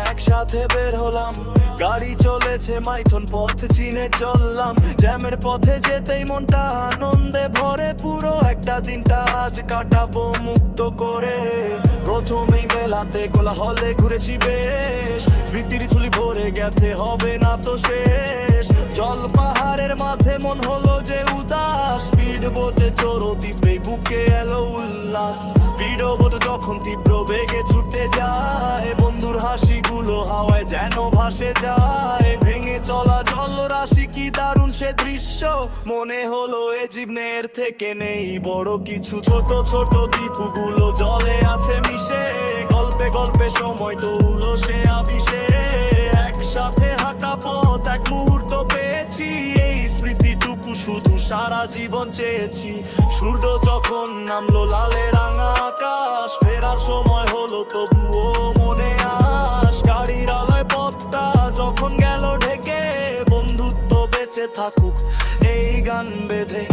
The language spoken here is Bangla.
একসাথে বের হলাম, গাড়ি চলেছে মাইথন, পথ চিনে চললাম। জ্যামের পথে যেতেই মনটা আনন্দে ভরে, পুরো একটা দিনটা আজ কাটাবো মুক্ত করে। প্রথমেই মেলাতে কোলাহলে ঘুরেছি বেশ, স্মৃতির ঝুলি ভরে গেছে হবে না তো শেষ। জল পাহাড়ের মাঝে মন হলো যে উদাস, স্পিড বোটে চড়ো তীব্রেই বুকে এলো উল্লাস। স্পিড বোট যখন তীব্র বেগে ছুটে যায়, বন্ধুর হাসিগুলো হাওয়ায় যেন ভাসে যায়। ভেঙে চলা জলরাশি কি দারুণ সে দৃশ্য, মনে হলো এ জীবনের থেকে নেই বড় কিছু। ছোট ছোট দ্বীপগুলো জলে আছে মিশে, গল্পে গল্পে সময় দৌড়লো সে আবিষে। একসাথে হাঁটা পথ এক মুহূর্ত পেয়েছি, এই স্মৃতিটুকু শুধু সারা জীবন চেয়েছি। সূর্য যখন নামলো লালে রাঙা আকাশ, ফেরার সময় হলো তবুও মনে আস। গাড়ির আলোয় পথটা যখন গেল ঢেকে, বন্ধুত্ব বেঁচে থাকুক এই গান বেঁধে।